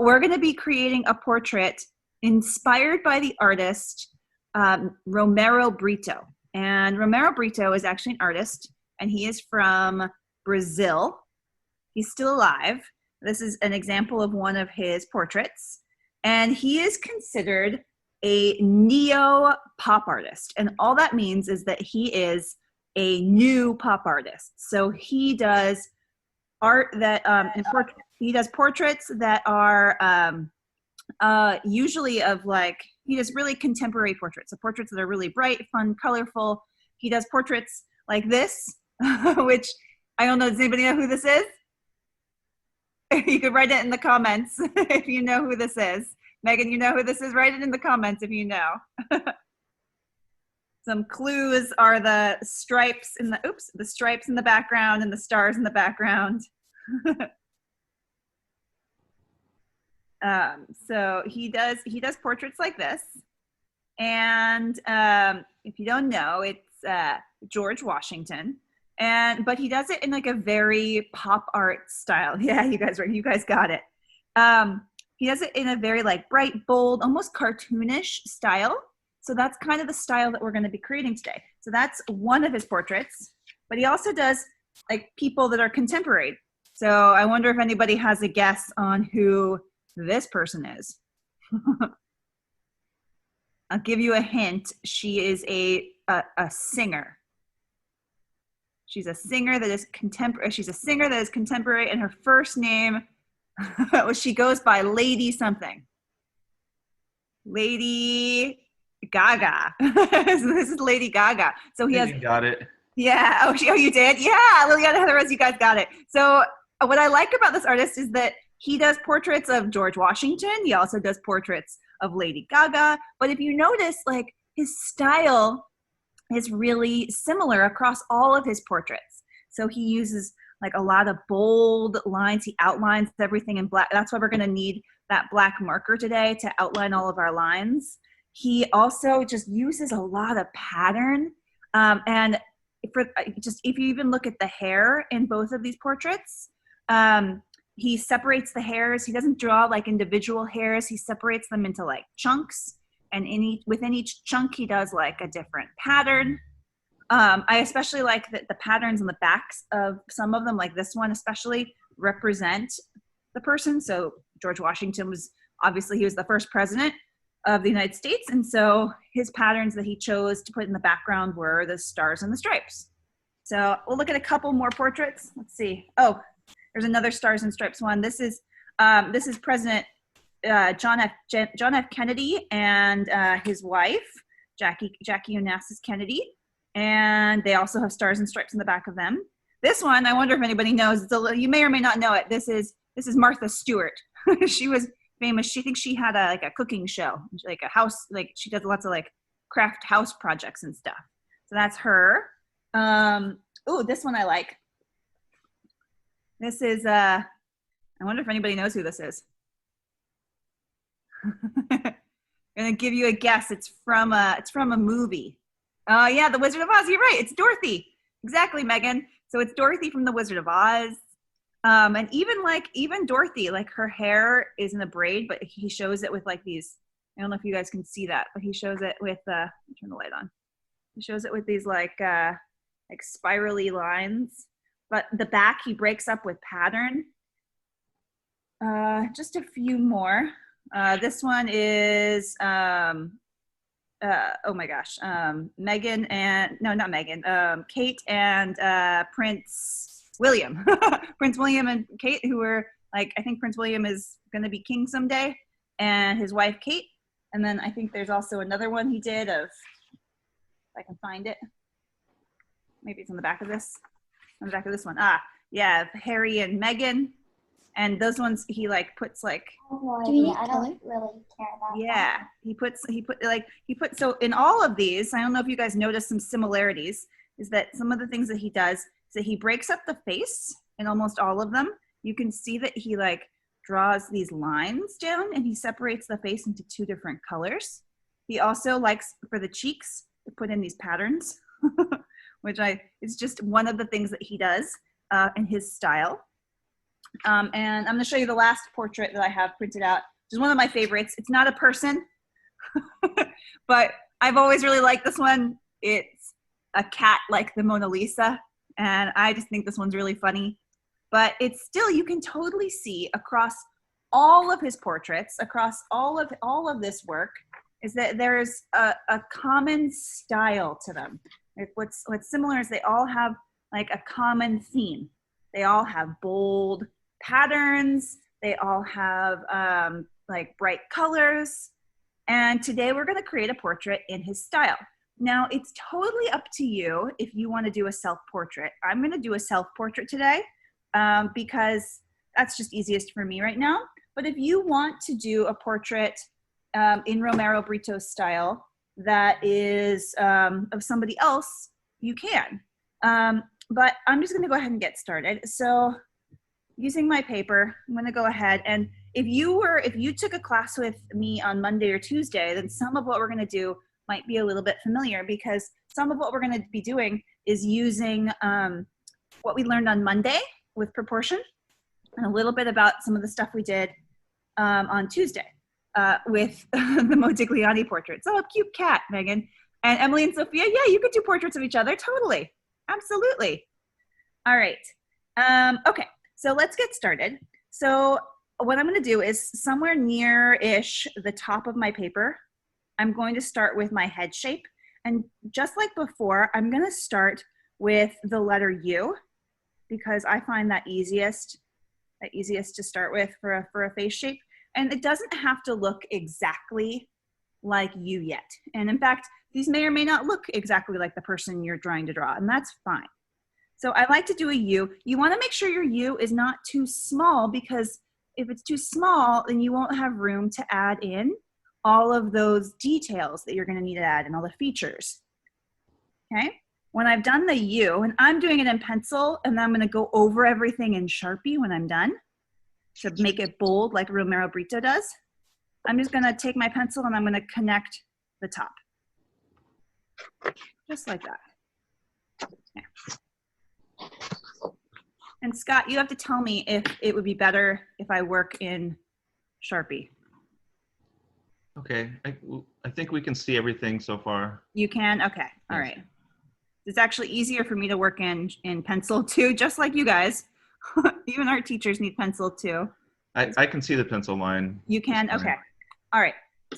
we're going to be creating a portrait inspired by the artist Romero Britto. And Romero Britto is actually an artist, and he is from Brazil. He's still alive. This is an example of one of his portraits. And he is considered a neo-pop artist. And all that means is that he is a new pop artist. So he does art that, he does portraits that are usually of like, he does really contemporary portraits. So portraits that are really bright, fun, colorful. He does portraits like this, which I don't know, does anybody know who this is? You could write it in the comments if you know who this is. Megan, you know who this is? Write it in the comments if you know. Some clues are the stripes in the, the stripes in the background and the stars in the background. So he does portraits like this. And if you don't know, it's George Washington. But he does it in like a very pop art style. Yeah, you guys got it. He does it in a very like bright, bold, almost cartoonish style. So that's kind of the style that we're going to be creating today. So that's one of his portraits, but he also does like people that are contemporary. So I wonder if anybody has a guess on who this person is. I'll give you a hint. She is a singer. She's a singer that is contemporary. She's a singer that is contemporary, and her first name, she goes by Lady something. Lady Gaga. This is Lady Gaga. So he has. Got it. Yeah. Oh, you did? Yeah. Liliana, Heather Rose, you guys got it. So what I like about this artist is that he does portraits of George Washington. He also does portraits of Lady Gaga. But if you notice, like his style is really similar across all of his portraits. So he uses like a lot of bold lines. He outlines everything in black. That's why we're going to need that black marker today to outline all of our lines. He also just uses a lot of pattern. And if you even look at the hair in both of these portraits, he separates the hairs. He doesn't draw like individual hairs. He separates them into like chunks. And within each chunk, he does like a different pattern. I especially like that the patterns on the backs of some of them, like this one especially, represent the person. So George Washington was, obviously he was the first president of the United States. And so his patterns that he chose to put in the background were the stars and the stripes. So we'll look at a couple more portraits. Let's see. Oh, there's another stars and stripes one. This is President John F. Kennedy and his wife, Jackie Onassis Kennedy. And they also have stars and stripes in the back of them. This one, I wonder if anybody knows, you may or may not know it. This is Martha Stewart. She was famous. She thinks she had a cooking show, like a house, like she does lots of like craft house projects and stuff. So that's her. Oh, this one I like. This is, I wonder if anybody knows who this is. I'm gonna give you a guess. It's from a movie. Yeah, The Wizard of Oz. You're right. It's Dorothy. Exactly, Megan. So it's Dorothy from The Wizard of Oz. And even Dorothy, like her hair is in a braid, but he shows it with like these. I don't know if you guys can see that, but he shows it with. Turn the light on. He shows it with these like spirally lines. But the back he breaks up with pattern. Just a few more. This one is, oh my gosh, Megan and, no, not Megan, Kate and Prince William. Prince William and Kate, who were like, I think Prince William is going to be king someday, and his wife Kate. And then I think there's also another one he did of, if I can find it. Maybe it's on the back of this. On the back of this one. Ah, yeah, Harry and Meghan. And those ones he like puts like. I don't really care about. Yeah, that. he put so in all of these. I don't know if you guys noticed some similarities. Is that some of the things that he does is that he breaks up the face in almost all of them. You can see that he like draws these lines down and he separates the face into two different colors. He also likes for the cheeks to put in these patterns, which it's just one of the things that he does in his style. And I'm gonna show you the last portrait that I have printed out, which is one of my favorites. It's not a person, but I've always really liked this one. It's a cat like the Mona Lisa, and I just think this one's really funny. But it's still, you can totally see across all of his portraits, across all of this work, is that there's a common style to them. What's similar is they all have like a common theme. They all have bold patterns. They all have like bright colors. And today we're going to create a portrait in his style. Now it's totally up to you if you want to do a self-portrait. I'm going to do a self-portrait today because that's just easiest for me right now. But if you want to do a portrait in Romero Britto style that is of somebody else, you can. But I'm just going to go ahead and get started. So using my paper, I'm going to go ahead, and if you took a class with me on Monday or Tuesday, then some of what we're going to do might be a little bit familiar, because some of what we're going to be doing is using what we learned on Monday with proportion, and a little bit about some of the stuff we did on Tuesday with the Modigliani portraits. Oh, a cute cat, Megan. And Emily and Sophia, yeah, you could do portraits of each other, totally. Absolutely. All right. Okay, so let's get started. So what I'm going to do is somewhere near-ish the top of my paper, I'm going to start with my head shape. And just like before, I'm going to start with the letter U, because I find that easiest to start with for a face shape. And it doesn't have to look exactly like you yet. And in fact, these may or may not look exactly like the person you're trying to draw, and that's fine. So I like to do a U. You want to make sure your U is not too small, because if it's too small, then you won't have room to add in all of those details that you're going to need to add in, all the features. Okay? When I've done the U, and I'm doing it in pencil, and then I'm going to go over everything in Sharpie when I'm done to make it bold like Romero Britto does. I'm just going to take my pencil and I'm going to connect the top. Just like that. Yeah. And Scott, you have to tell me if it would be better if I work in Sharpie. Okay, I think we can see everything so far. You can? Okay, all right. It's actually easier for me to work in pencil too, just like you guys. Even our teachers need pencil too. I can see the pencil line. You can? Okay. All right.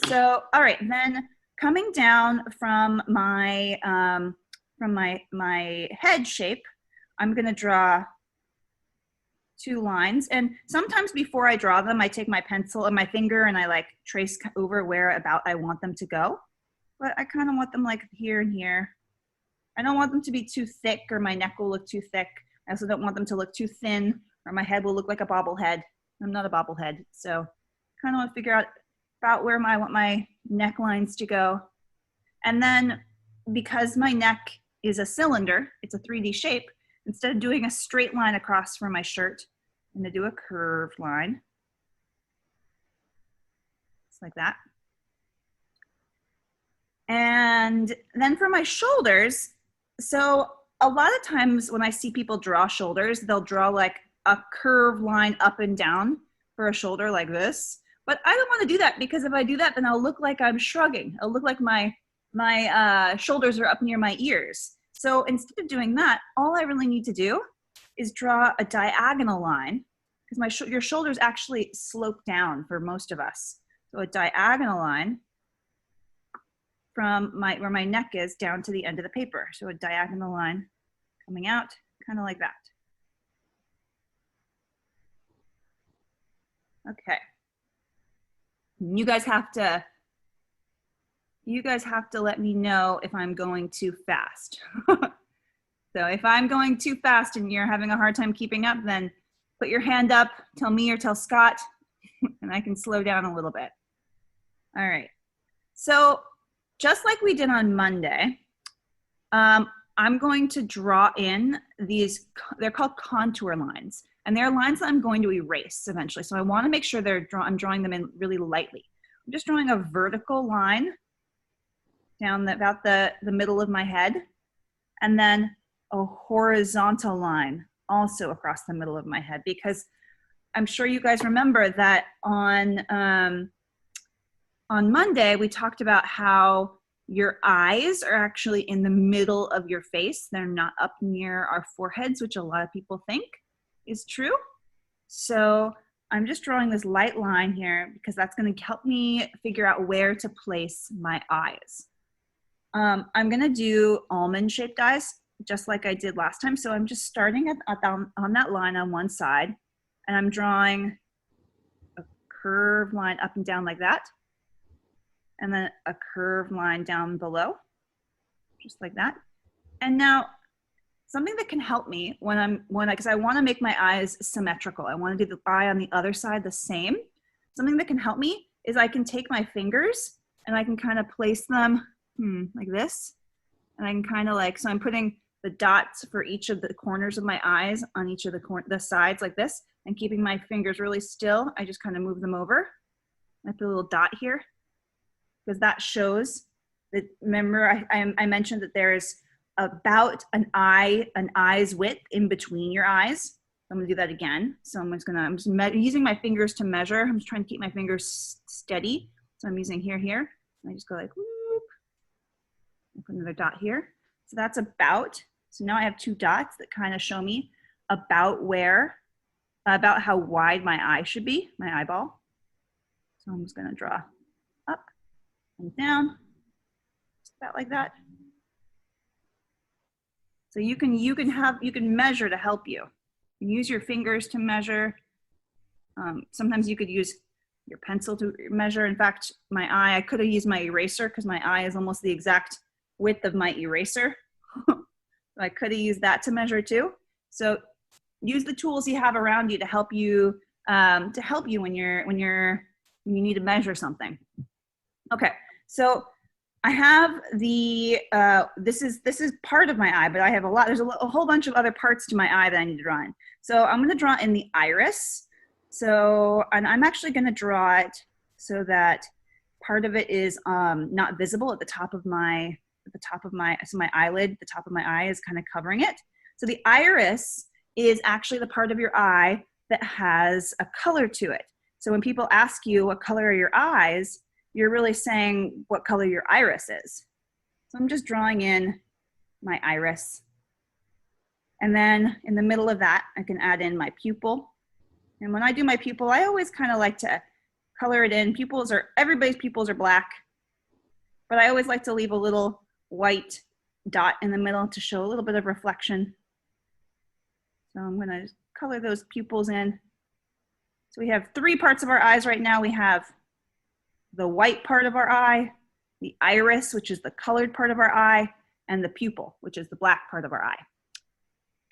So, all right, then coming down from my head shape, I'm going to draw 2 lines. And sometimes before I draw them, I take my pencil and my finger and I like trace over where about I want them to go. But I kind of want them like here and here. I don't want them to be too thick, or my neck will look too thick. I also don't want them to look too thin, or my head will look like a bobblehead. I'm not a bobblehead. So kind of want to figure out about where I want my necklines to go. And then because my neck is a cylinder, it's a 3D shape, instead of doing a straight line across from my shirt, I'm going to do a curved line. Just like that. And then for my shoulders, so a lot of times when I see people draw shoulders, they'll draw like a curved line up and down for a shoulder like this. But I don't want to do that, because if I do that, then I'll look like I'm shrugging. I'll look like my shoulders are up near my ears. So instead of doing that, all I really need to do is draw a diagonal line, because your shoulders actually slope down for most of us. So a diagonal line from where my neck is down to the end of the paper. So a diagonal line coming out, kind of like that. Okay. You guys have to let me know if I'm going too fast. So if I'm going too fast and you're having a hard time keeping up, then put your hand up, tell me or tell Scott, and I can slow down a little bit. All right. So just like we did on Monday, I'm going to draw in these, they're called contour lines, and they're lines that I'm going to erase eventually. So I want to make sure I'm drawing them in really lightly. I'm just drawing a vertical line down about the middle of my head, and then a horizontal line also across the middle of my head, because I'm sure you guys remember that on Monday, we talked about how your eyes are actually in the middle of your face. They're not up near our foreheads, which a lot of people think is true. So I'm just drawing this light line here because that's going to help me figure out where to place my eyes. I'm going to do almond-shaped eyes, just like I did last time. So I'm just starting on that line on one side, and I'm drawing a curved line up and down like that, and then a curved line down below, just like that. And now, something that can help me because I want to make my eyes symmetrical. I want to do the eye on the other side the same. Something that can help me is I can take my fingers and I can kind of place them like this. And I can kind of so I'm putting the dots for each of the corners of my eyes on each of the sides like this, and keeping my fingers really still. I just kind of move them over. I put a little dot here because that shows that, remember I mentioned that there's about an eye's width in between your eyes. I'm gonna do that again. So I'm just using my fingers to measure. I'm just trying to keep my fingers steady. So I'm using here, and I just go like whoop. Put another dot here. So that's about, so now I have two dots that kind of show me about how wide my eye should be, my eyeball. So I'm just gonna draw up and down, just about like that. So you can measure to help you. You can use your fingers to measure. Sometimes you could use your pencil to measure. In fact, my eye, I could have used my eraser because my eye is almost the exact width of my eraser. I could have used that to measure too. So use the tools you have around you to help you when you need to measure something. Okay, so I have the this is part of my eye, but I have there's a whole bunch of other parts to my eye that I need to draw in. So I'm going to draw in the iris. So, and I'm actually going to draw it so that part of it is not visible at the top of my so my eyelid, the top of my eye is kind of covering it. So the iris is actually the part of your eye that has a color to it. So when people ask you what color are your eyes, you're really saying what color your iris is. So I'm just drawing in my iris. And then in the middle of that, I can add in my pupil. And when I do my pupil, I always kind of like to color it in. Everybody's pupils are black, but I always like to leave a little white dot in the middle to show a little bit of reflection. So I'm going to color those pupils in. So we have three parts of our eyes right now. We have the white part of our eye, the iris, which is the colored part of our eye, and the pupil, which is the black part of our eye.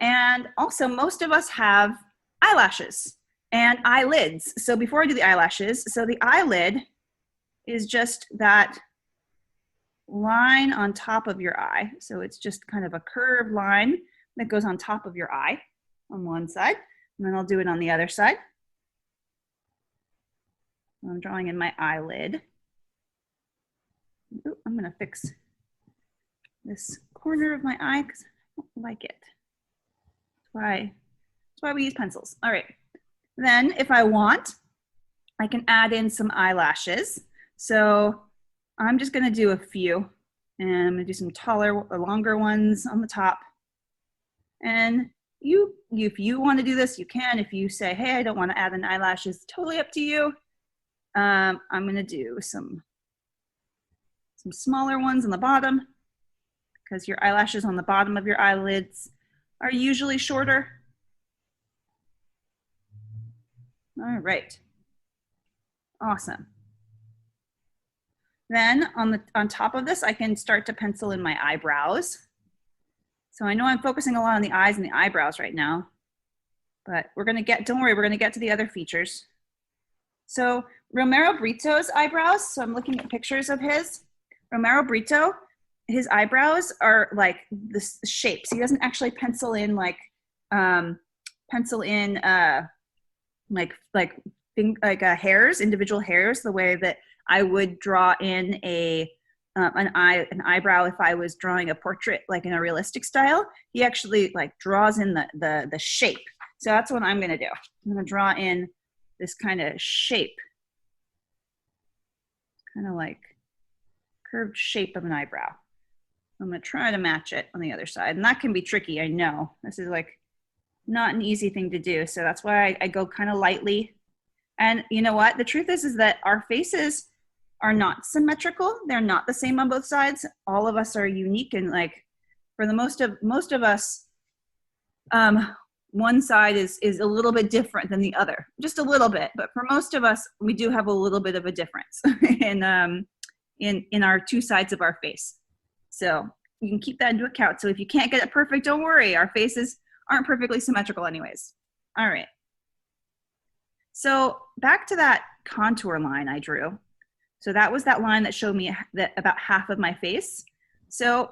And also, most of us have eyelashes and eyelids. So before I do the eyelashes, so the eyelid is just that line on top of your eye. So it's just kind of a curved line that goes on top of your eye on one side, and then I'll do it on the other side. I'm drawing in my eyelid. Ooh, I'm going to fix this corner of my eye because I don't like it. That's why we use pencils. All right. Then if I want, I can add in some eyelashes. So I'm just going to do a few, and I'm going to do some taller or longer ones on the top. And if you want to do this, you can. If you say, hey, I don't want to add an eyelash, it's totally up to you. I'm going to do some smaller ones on the bottom because your eyelashes on the bottom of your eyelids are usually shorter. All right. Awesome. Then on top of this, I can start to pencil in my eyebrows. So I know I'm focusing a lot on the eyes and the eyebrows right now, but don't worry, we're going to get to the other features. So Romero Britto's eyebrows, so I'm looking at pictures of his. Romero Britto, his eyebrows are like this shape. So he doesn't actually pencil in hairs, individual hairs, the way that I would draw in an eyebrow if I was drawing a portrait like in a realistic style. He actually like draws in the shape. So that's what I'm gonna do. I'm gonna draw in this kind of shape, kind of like curved shape of an eyebrow. I'm gonna try to match it on the other side. And that can be tricky, I know. This is like not an easy thing to do. So that's why I go kind of lightly. And you know what? The truth is that our faces are not symmetrical. They're not the same on both sides. All of us are unique, and like for the most of us, one side is a little bit different than the other, just a little bit. But for most of us, we do have a little bit of a difference in our two sides of our face. So you can keep that into account. So if you can't get it perfect, don't worry. Our faces aren't perfectly symmetrical anyways. All right. So back to that contour line I drew. So that was that line that showed me that about half of my face. So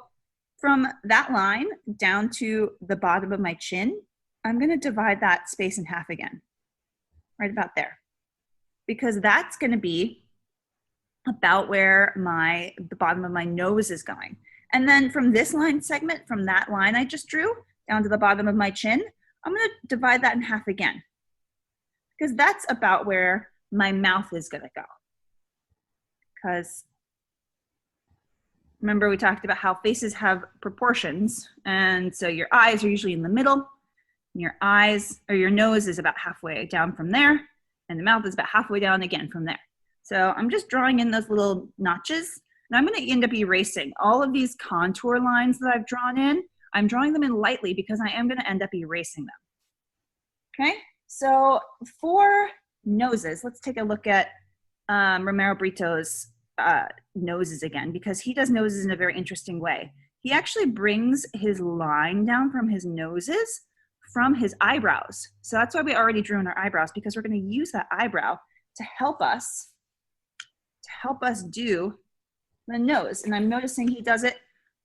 from that line down to the bottom of my chin, I'm gonna divide that space in half again, right about there. Because that's gonna be about where the bottom of my nose is going. And then from this line segment, from that line I just drew, down to the bottom of my chin, I'm gonna divide that in half again. Because that's about where my mouth is gonna go. Because remember we talked about how faces have proportions, and so your eyes are usually in the middle, and your eyes or your nose is about halfway down from there, and the mouth is about halfway down again from there. So I'm just drawing in those little notches, and I'm gonna end up erasing all of these contour lines that I've drawn in. I'm drawing them in lightly because I am gonna end up erasing them. Okay, so for noses, let's take a look at Romero Britto's noses again, because he does noses in a very interesting way. He actually brings his line down from his noses from his eyebrows. So that's why we already drew in our eyebrows, because we're going to use that eyebrow to help us do the nose. And I'm noticing he does it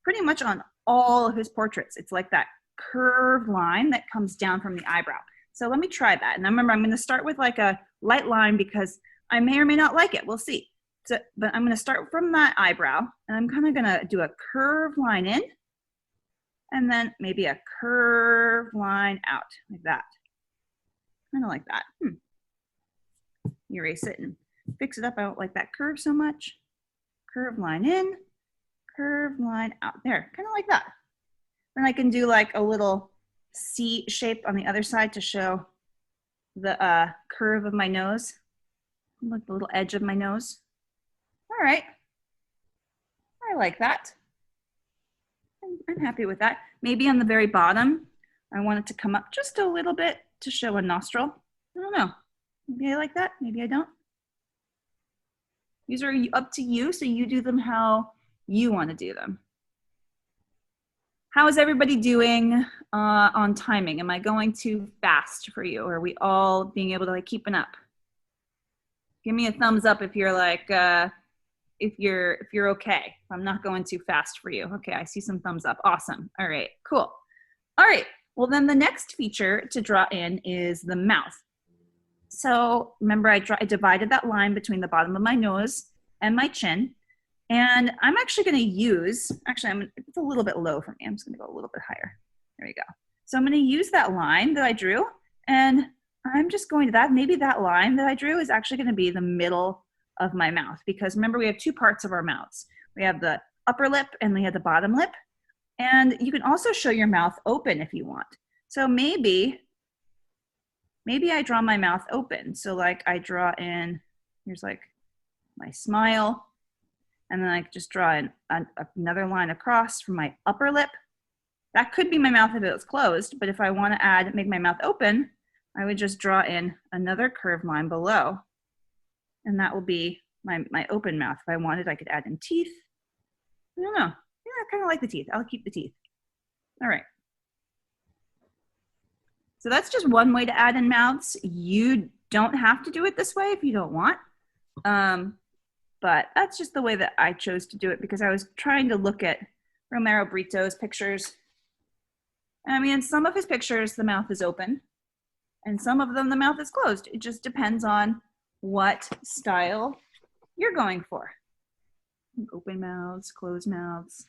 pretty much on all of his portraits. It's like that curved line that comes down from the eyebrow. So let me try that. And remember, I'm going to start with like a light line because I may or may not like it. We'll see. So, but I'm going to start from that eyebrow, and I'm kind of going to do a curved line in, and then maybe a curved line out, like that. Kind of like that. Erase it and fix it up. I don't like that curve so much. Curved line in, curved line out. There, kind of like that. Then I can do like a little C shape on the other side to show the curve of my nose, like the little edge of my nose. All right, I like that. I'm happy with that. Maybe on the very bottom, I want it to come up just a little bit to show a nostril. I don't know, maybe I like that, maybe I don't. These are up to you, so you do them how you want to do them. How is everybody doing on timing? Am I going too fast for you? Or are we all being able to like keeping up? Give me a thumbs up if you're like, if you're okay. If I'm not going too fast for you. Okay, I see some thumbs up. Awesome. All right, cool. All right, well then the next feature to draw in is the mouth. So remember I divided that line between the bottom of my nose and my chin. And I'm actually gonna use, it's a little bit low for me. I'm just gonna go a little bit higher. There we go. So I'm gonna use that line that I drew, and I'm just going to maybe that line that I drew is actually gonna be the middle of my mouth, because remember we have two parts of our mouths. We have the upper lip and we have the bottom lip. And you can also show your mouth open if you want. So maybe I draw my mouth open. So like I draw in, here's like my smile, and then I just draw in another line across from my upper lip. That could be my mouth if it was closed, but if I want to make my mouth open, I would just draw in another curved line below. And that will be my open mouth. If I wanted, I could add in teeth. I don't know. Yeah, I kind of like the teeth. I'll keep the teeth. All right. So that's just one way to add in mouths. You don't have to do it this way if you don't want. But that's just the way that I chose to do it, because I was trying to look at Romero Britto's pictures. I mean, in some of his pictures, the mouth is open, and some of them, the mouth is closed. It just depends on what style you're going for. Open mouths, closed mouths.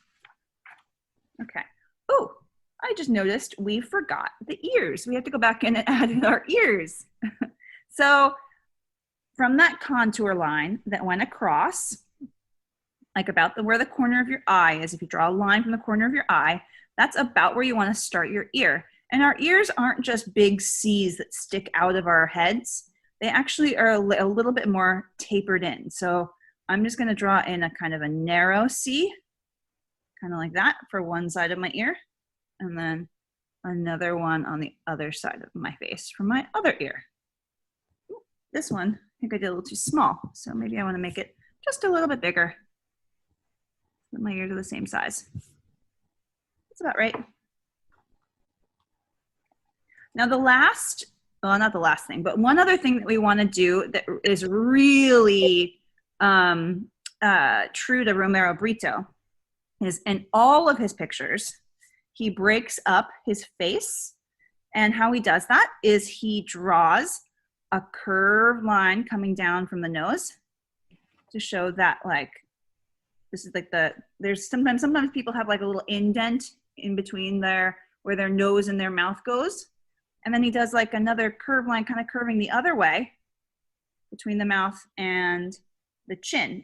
Okay. Oh, I just noticed we forgot the ears. We have to go back in and add in our ears. So from that contour line that went across, like about where the corner of your eye is, if you draw a line from the corner of your eye, that's about where you want to start your ear. And our ears aren't just big C's that stick out of our heads. They actually are a little bit more tapered in. So I'm just going to draw in a kind of a narrow C, kind of like that for one side of my ear, and then another one on the other side of my face for my other ear. This one, I think I did a little too small, so maybe I want to make it just a little bit bigger. My ears are the same size. That's about right. Now the last, well, not the last thing, but one other thing that we want to do that is really true to Romero Britto is in all of his pictures, he breaks up his face. And how he does that is he draws a curved line coming down from the nose to show that, like, this is like there's sometimes people have like a little indent in between where their nose and their mouth goes. And then he does like another curved line kind of curving the other way between the mouth and the chin.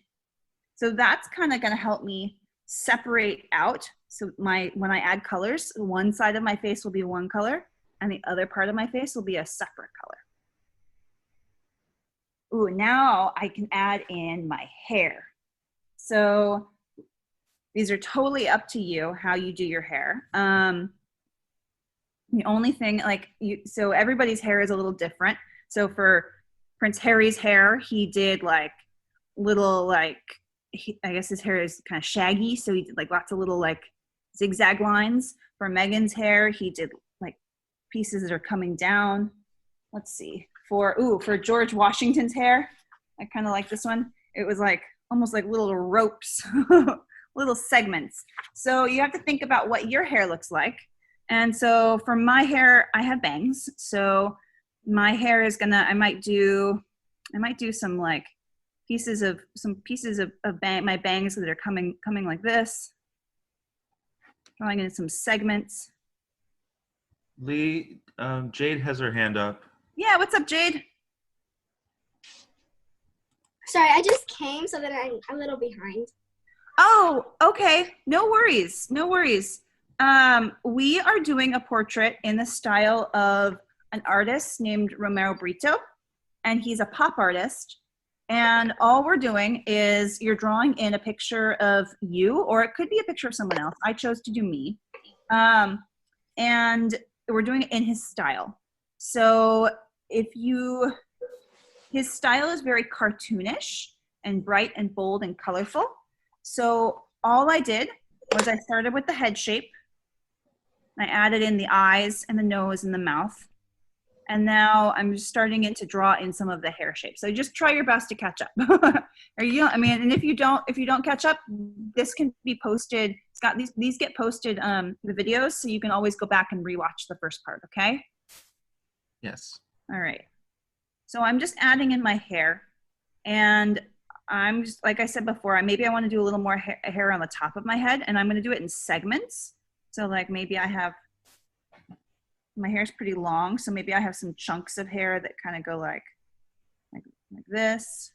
So that's kind of going to help me separate out. So when I add colors, one side of my face will be one color and the other part of my face will be a separate color. Ooh, now I can add in my hair. So these are totally up to you how you do your hair. The only thing, so everybody's hair is a little different. So for Prince Harry's hair, he did like little, I guess his hair is kind of shaggy. So he did like lots of little like zigzag lines. For Meghan's hair, he did like pieces that are coming down. Let's see. For George Washington's hair, I kind of like this one. It was like almost like little ropes, little segments. So you have to think about what your hair looks like. And so for my hair, I have bangs. So my hair is I might do some like pieces of my bangs that are coming like this. Drawing in some segments. Lee, Jade has her hand up. Yeah, what's up, Jade? Sorry, I just came, so that I'm a little behind. Oh, okay. No worries. No worries. We are doing a portrait in the style of an artist named Romero Britto, and he's a pop artist. And all we're doing is you're drawing in a picture of you, or it could be a picture of someone else. I chose to do me. And we're doing it in his style. So his style is very cartoonish and bright and bold and colorful. So all I did was I started with the head shape. I added in the eyes and the nose and the mouth. And now I'm just starting to draw in some of the hair shape. So just try your best to catch up. And if you don't catch up, this can be posted. These get posted, the videos, so you can always go back and rewatch the first part, okay? Yes. All right. So I'm just adding in my hair, and I'm just, like I said before, maybe I want to do a little more hair on the top of my head, and I'm going to do it in segments. So like maybe my hair is pretty long, so maybe I have some chunks of hair that kind of go like this.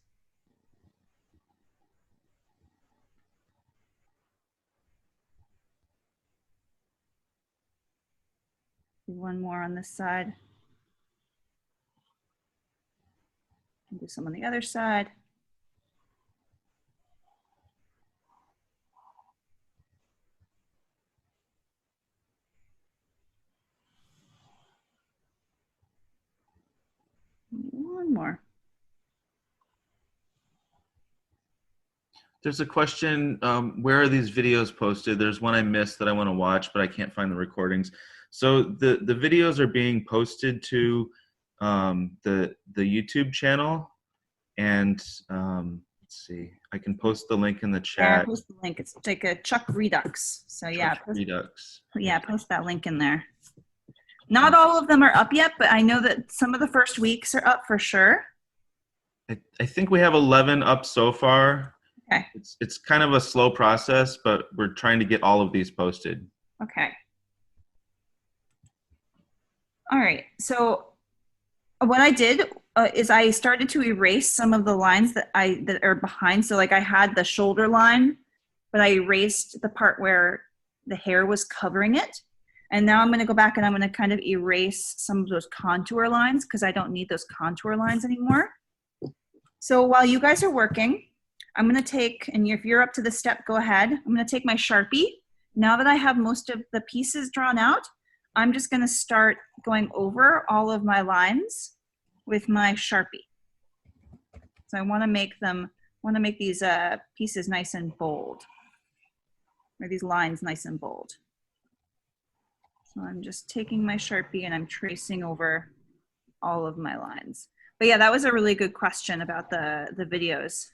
One more on this side. And do some on the other side. One more. There's a question, where are these videos posted? There's one I missed that I want to watch, but I can't find the recordings. So the videos are being posted to the YouTube channel, and let's see, I can post the link in the chat. Yeah, post the link. It's like a Chuck Redux. So yeah, post that link in there. Not all of them are up yet, but I know that some of the first weeks are up for sure. I think we have 11 up so far. Okay. It's kind of a slow process, but we're trying to get all of these posted. Okay. All right, so what I did is I started to erase some of the lines that are behind. So like I had the shoulder line, but I erased the part where the hair was covering it. And now I'm going to go back and I'm going to kind of erase some of those contour lines because I don't need those contour lines anymore. So while you guys are working, I'm going to take, and if you're up to this step, go ahead. I'm going to take my Sharpie. Now that I have most of the pieces drawn out, I'm just going to start going over all of my lines with my Sharpie. So I want to make these pieces nice and bold, or these lines nice and bold. So I'm just taking my Sharpie and I'm tracing over all of my lines. But yeah, that was a really good question about the videos.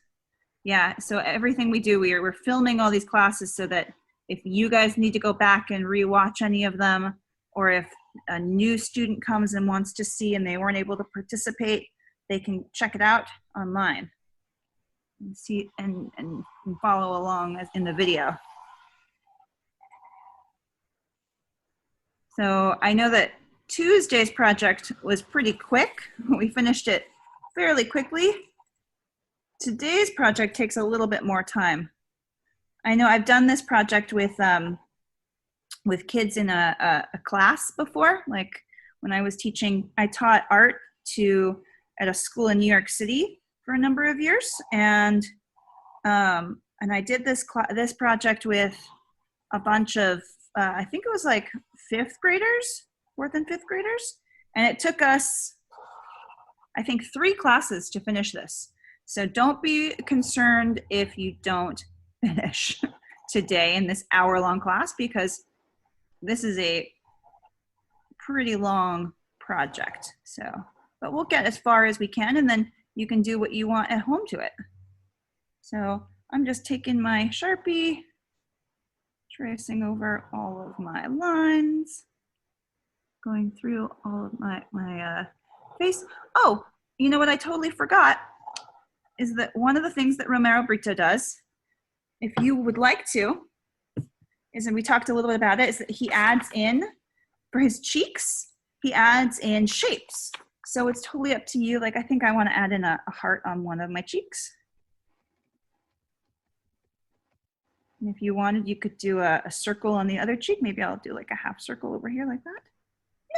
Yeah, so everything we do, we're filming all these classes so that if you guys need to go back and rewatch any of them, or if a new student comes and wants to see and they weren't able to participate, they can check it out online and see and follow along in the video. So I know that Tuesday's project was pretty quick. We finished it fairly quickly. Today's project takes a little bit more time. I know I've done this project with kids in a class before. Like when I was teaching, I taught art at a school in New York City for a number of years, and I did this project with a bunch of I think it was like 4th and 5th graders, and it took us, I think, 3 classes to finish this. So don't be concerned if you don't finish today in this hour-long class, because this is a pretty long project. So, but we'll get as far as we can, and then you can do what you want at home to it. So I'm just taking my Sharpie, tracing over all of my lines, going through all of my face. Oh, you know what I totally forgot is that one of the things that Romero Britto does, if you would like to, is, and we talked a little bit about it, is that he adds in, for his cheeks, he adds in shapes. So it's totally up to you. Like I think I want to add in a heart on one of my cheeks. And if you wanted, you could do a circle on the other cheek. Maybe I'll do like a half circle over here like that.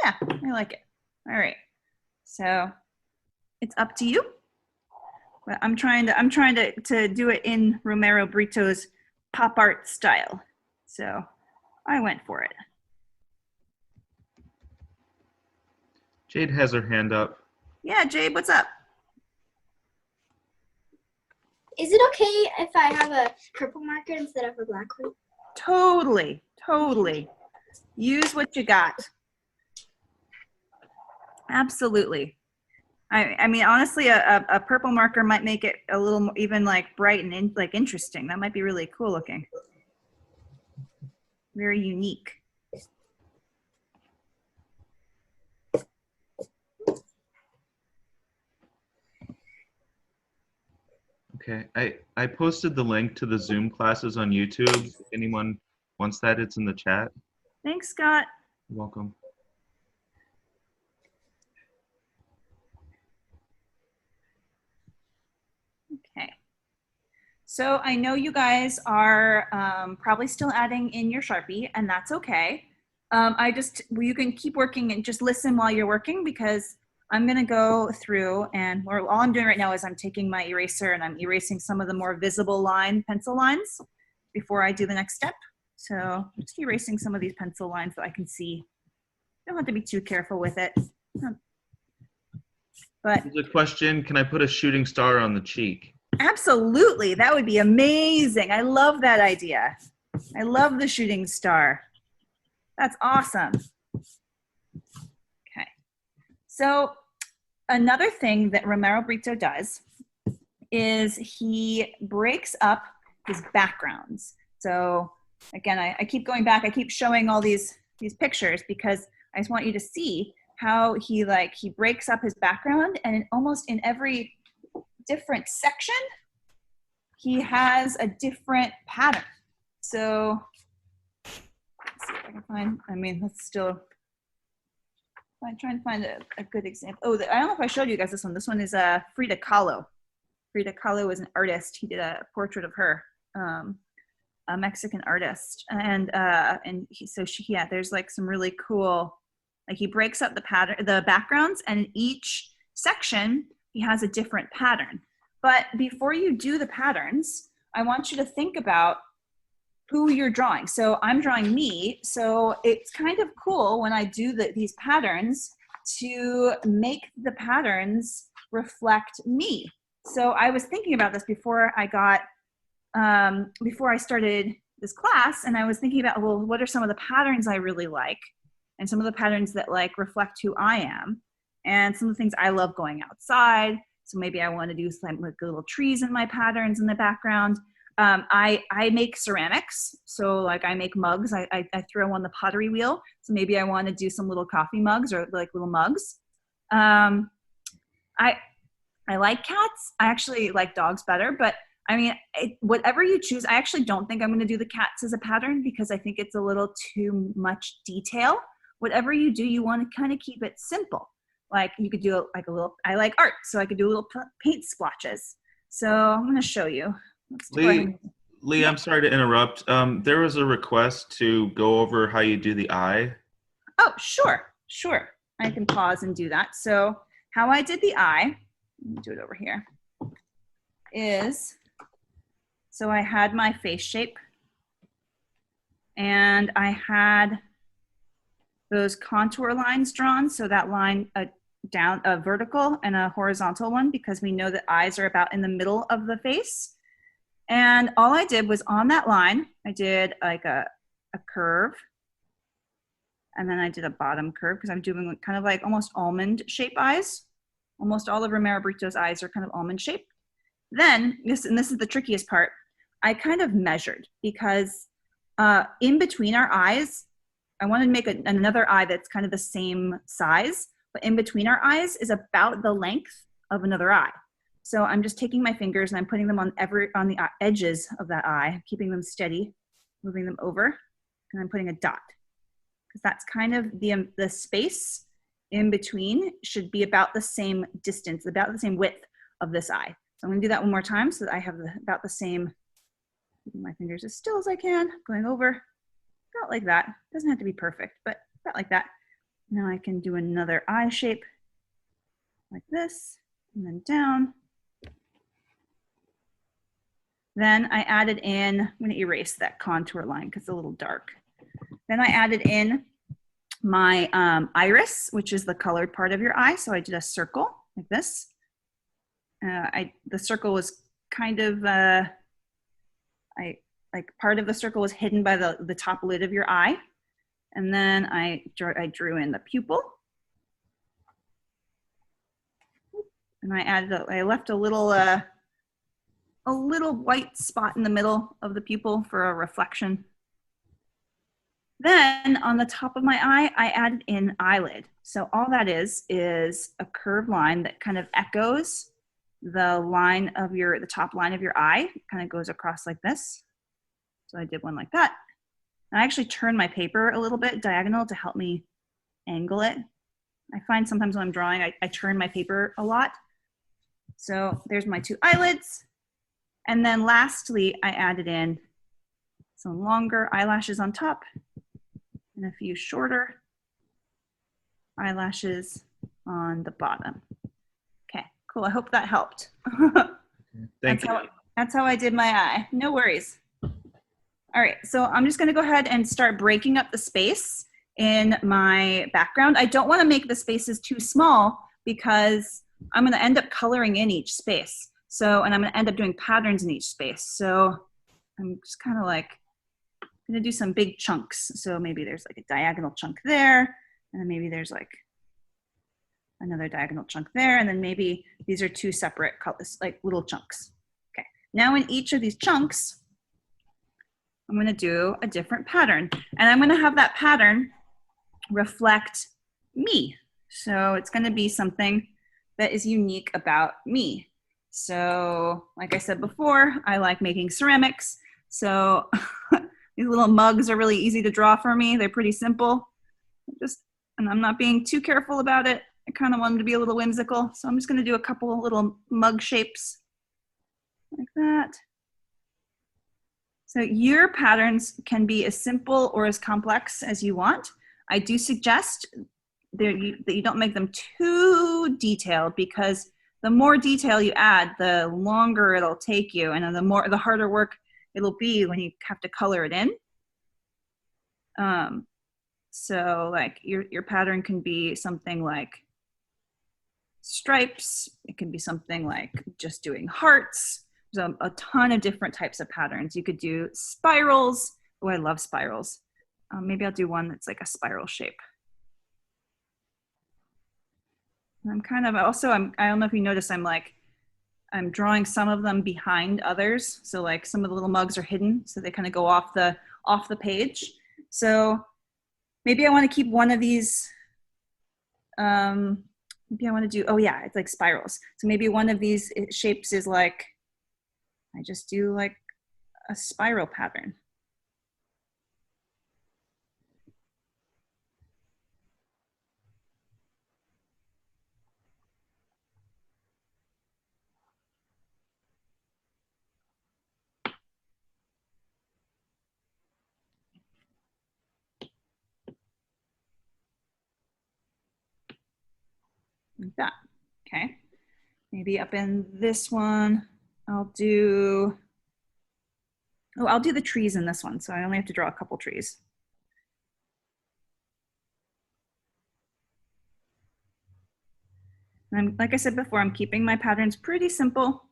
Yeah, I like it. All right. So it's up to you. But I'm trying to do it in Romero Britto's pop art style. So I went for it. Jade has her hand up. Yeah, Jade, what's up? Is it okay if I have a purple marker instead of a black one? Totally, totally. Use what you got. Absolutely. I mean, honestly, a purple marker might make it a little more, even like bright and like interesting. That might be really cool looking. Very unique. Okay, I posted the link to the Zoom classes on YouTube. If anyone wants that, it's in the chat. Thanks, Scott. You're welcome. Okay. So I know you guys are probably still adding in your Sharpie, and that's okay. You can keep working and just listen while you're working, because I'm gonna go through, and all I'm doing right now is I'm taking my eraser and I'm erasing some of the more visible pencil lines before I do the next step. So I'm just erasing some of these pencil lines that I can see. Don't have to be too careful with it. But There's a question, can I put a shooting star on the cheek? absolutely, that would be amazing. I love that idea. I love the shooting star. That's awesome. Okay. So another thing that Romero Britto does is he breaks up his backgrounds. So again, I keep going back. I keep showing all these pictures because I just want you to see how he breaks up his background, and almost in every different section, he has a different pattern. So let's see if I can find, I mean, that's still, I'm trying to find a good example. Oh, I don't know if I showed you guys this one. This one is Frida Kahlo. Frida Kahlo is an artist. He did a portrait of her, a Mexican artist, and there's like some really cool, like he breaks up the backgrounds, and in each section he has a different pattern. But before you do the patterns, I want you to think about who you're drawing. So I'm drawing me, so it's kind of cool when I do these patterns to make the patterns reflect me. So I was thinking about this before I started this class, and I was thinking about, well, what are some of the patterns I really like, and some of the patterns that like reflect who I am, and some of the things I love going outside. So maybe I want to do some like little trees in my patterns in the background. I make ceramics, so like I make mugs. I throw on the pottery wheel. So maybe I want to do some little coffee mugs or like little mugs. I like cats. I actually like dogs better, but I mean, whatever you choose. I actually don't think I'm going to do the cats as a pattern because I think it's a little too much detail. Whatever you do, you want to kind of keep it simple. Like you could do like a little, I like art, so I could do little paint splotches. So I'm going to show you. Lee, I'm sorry to interrupt. There was a request to go over how you do the eye. Oh, sure. I can pause and do that. So how I did the eye, let me do it over here, is, so I had my face shape, and I had those contour lines drawn. So that line, down a vertical and a horizontal one, because we know that eyes are about in the middle of the face. And all I did was on that line, I did like a curve, and then I did a bottom curve because I'm doing kind of like almost almond shape eyes. Almost all of Romero Britto's eyes are kind of almond shaped. Then, this is the trickiest part, I kind of measured because in between our eyes, I wanted to make another eye that's kind of the same size, but in between our eyes is about the length of another eye. So I'm just taking my fingers and I'm putting them on the edges of that eye, keeping them steady, moving them over, and I'm putting a dot. Because that's kind of the space in between should be about the same distance, about the same width of this eye. So I'm gonna do that one more time so that I have about the same, keeping my fingers as still as I can, going over, about like that. Doesn't have to be perfect, but about like that. Now I can do another eye shape like this, and then down. Then I added in, I'm gonna erase that contour line because it's a little dark. Then I added in my iris, which is the colored part of your eye. So I did a circle like this. The circle was kind of, part of the circle was hidden by the top lid of your eye. And then I drew in the pupil. And I left a little white spot in the middle of the pupil for a reflection. Then on the top of my eye, I added in eyelid. So all that is a curved line that kind of echoes the line of the top line of your eye. It kind of goes across like this. So I did one like that. And I actually turned my paper a little bit diagonal to help me angle it. I find sometimes when I'm drawing, I turn my paper a lot. So there's my two eyelids. And then lastly, I added in some longer eyelashes on top and a few shorter eyelashes on the bottom. Okay, cool. I hope that helped. Thank you. That's how I did my eye. No worries. All right, so I'm just gonna go ahead and start breaking up the space in my background. I don't wanna make the spaces too small because I'm gonna end up coloring in each space. So, and I'm gonna end up doing patterns in each space. So I'm just kind of like gonna do some big chunks. So maybe there's like a diagonal chunk there, and then maybe there's like another diagonal chunk there, and then maybe these are two separate colors, like little chunks. Okay, now in each of these chunks, I'm gonna do a different pattern, and I'm gonna have that pattern reflect me. So it's gonna be something that is unique about me. So like I said before, I like making ceramics. So these little mugs are really easy to draw for me. They're pretty simple. Just and I'm not being too careful about it. I kind of wanted to be a little whimsical, so I'm just going to do a couple of little mug shapes like that. So your patterns can be as simple or as complex as you want. I do suggest that you don't make them too detailed, because the more detail you add, the longer it'll take you, and the harder work it'll be when you have to color it in. So like your pattern can be something like stripes. It can be something like just doing hearts. There's a ton of different types of patterns. You could do spirals. Oh, I love spirals. Maybe I'll do one that's like a spiral shape. I'm kind of also, I don't know if you notice, I'm drawing some of them behind others. So like some of the little mugs are hidden, so they kind of go off the page. So maybe I want to keep one of these. Maybe I want to do, oh yeah, it's like spirals. So maybe one of these shapes is like, I just do like a spiral pattern. Like that. Okay. Maybe up in this one, I'll do the trees in this one. So I only have to draw a couple trees. And like I said before, I'm keeping my patterns pretty simple.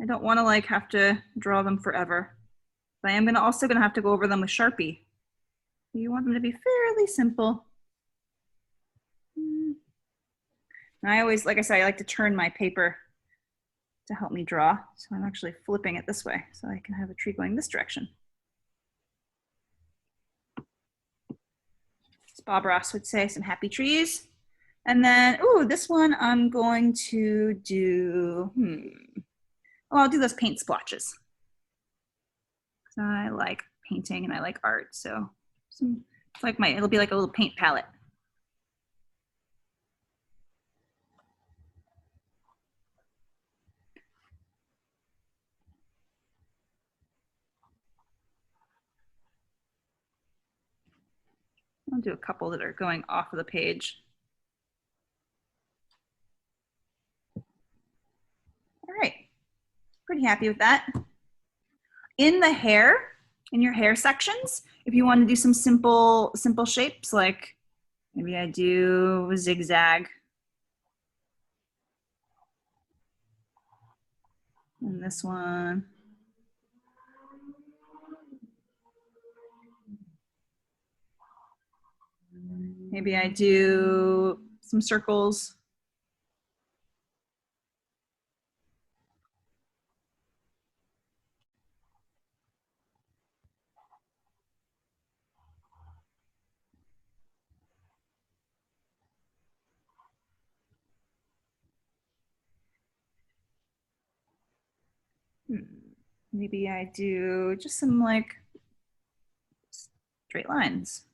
I don't want to like have to draw them forever. But I am also gonna have to go over them with Sharpie. You want them to be fairly simple. And I always, like I said, I like to turn my paper to help me draw. So I'm actually flipping it this way so I can have a tree going this direction. As Bob Ross would say, some happy trees. And then, ooh, this one I'm going to do, oh, I'll do those paint splotches. So I like painting and I like art. So it's like it'll be like a little paint palette. I'll do a couple that are going off of the page. All right, pretty happy with that. In the hair, in your hair sections, if you want to do some simple shapes, like maybe I do a zigzag. And this one. Maybe I do some circles. Maybe I do just some like straight lines.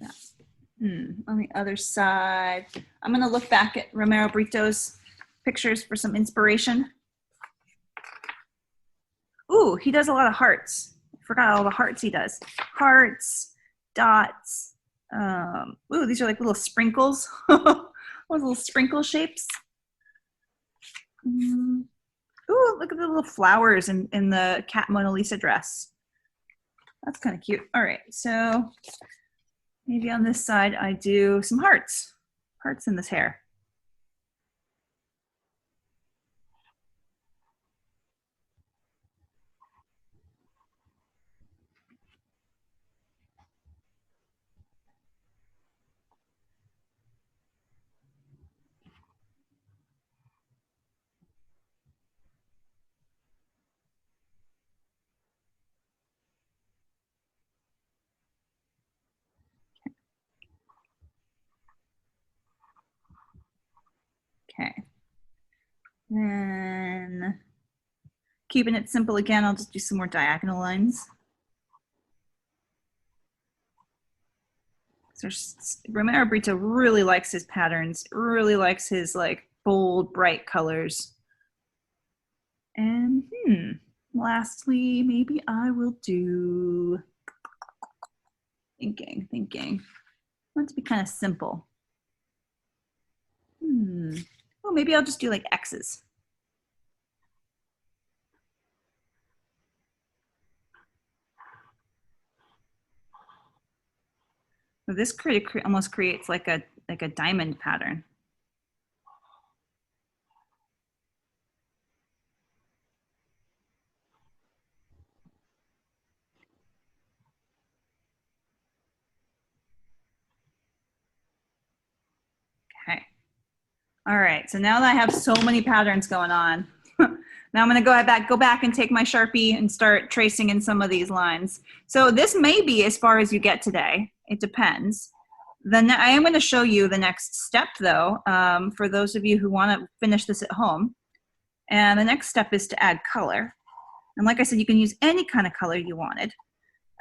Yeah. On the other side, I'm gonna look back at Romero Britto's pictures for some inspiration. Ooh, he does a lot of hearts. I forgot all the hearts he does. Hearts, dots. Ooh, these are like little sprinkles. Those little sprinkle shapes. Ooh, look at the little flowers in the cat Mona Lisa dress. That's kind of cute. All right, so maybe on this side I do some hearts. Hearts in this hair. Okay. Then keeping it simple again, I'll just do some more diagonal lines. So Romero Britto really likes his patterns, really likes his like bold, bright colors. And lastly, maybe I will do, thinking. I want it to be kind of simple. Oh, maybe I'll just do like X's. So this almost creates like a diamond pattern. Okay. All right, so now that I have so many patterns going on, now I'm gonna go back and take my Sharpie and start tracing in some of these lines. So this may be as far as you get today. It depends. Then I am gonna show you the next step though, for those of you who wanna finish this at home. And the next step is to add color. And like I said, you can use any kind of color you wanted.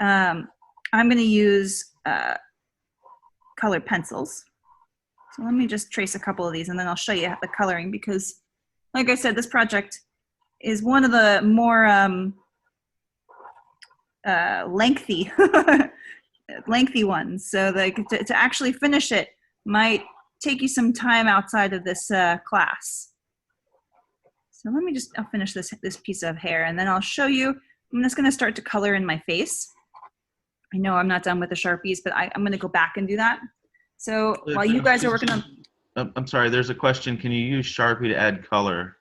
I'm gonna use colored pencils. So let me just trace a couple of these and then I'll show you the coloring because, like I said, this project is one of the more lengthy ones. So like to actually finish it might take you some time outside of this class. So let me I'll finish this piece of hair and then I'll show you. I'm just gonna start to color in my face. I know I'm not done with the Sharpies, but I'm gonna go back and do that. So while you guys are working on, I'm sorry, there's a question. Can you use Sharpie to add color?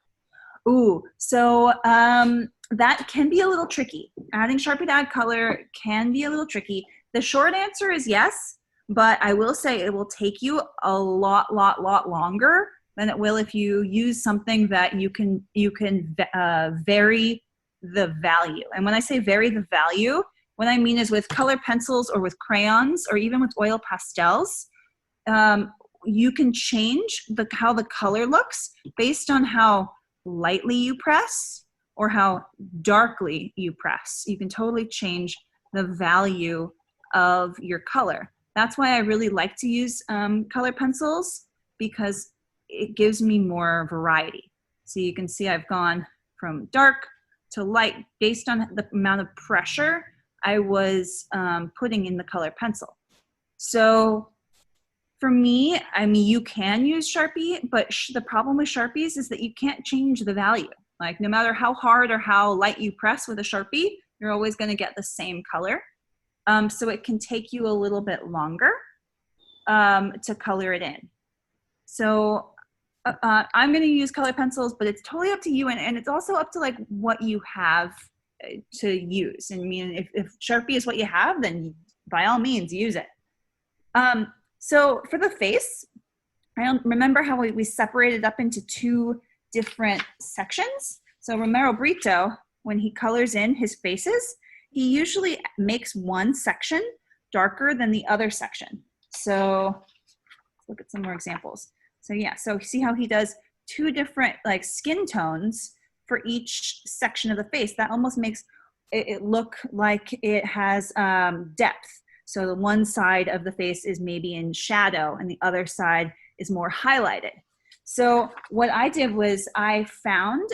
Ooh, so that can be a little tricky. Adding Sharpie to add color can be a little tricky. The short answer is yes, but I will say it will take you a lot longer than it will if you use something that you can vary the value. And when I say vary the value, what I mean is with colored pencils or with crayons or even with oil pastels, you can change how the color looks based on how lightly you press or how darkly you press. You can totally change the value of your color. That's why I really like to use color pencils because it gives me more variety. So you can see I've gone from dark to light based on the amount of pressure I was putting in the color pencil. So for me, I mean, you can use Sharpie, but the problem with Sharpies is that you can't change the value. Like no matter how hard or how light you press with a Sharpie, you're always gonna get the same color. So it can take you a little bit longer to color it in. So I'm gonna use color pencils, but it's totally up to you. And it's also up to like what you have to use. And I mean, if Sharpie is what you have, then by all means use it. So for the face, I don't remember how we separated up into two different sections. So Romero Britto, when he colors in his faces, he usually makes one section darker than the other section. So let's look at some more examples. So yeah, so see how he does two different like skin tones for each section of the face. That almost makes it look like it has depth. So the one side of the face is maybe in shadow and the other side is more highlighted. So what I did was I found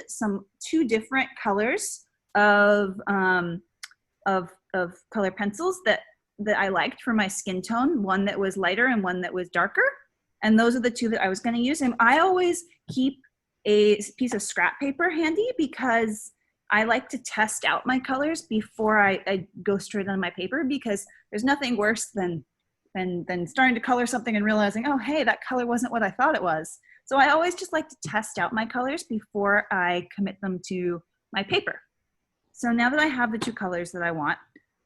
two different colors of color pencils that I liked for my skin tone, one that was lighter and one that was darker. And those are the two that I was gonna use. And I always keep a piece of scrap paper handy because I like to test out my colors before I go straight on my paper, because there's nothing worse than starting to color something and realizing, oh, hey, that color wasn't what I thought it was. So I always just like to test out my colors before I commit them to my paper. So now that I have the two colors that I want,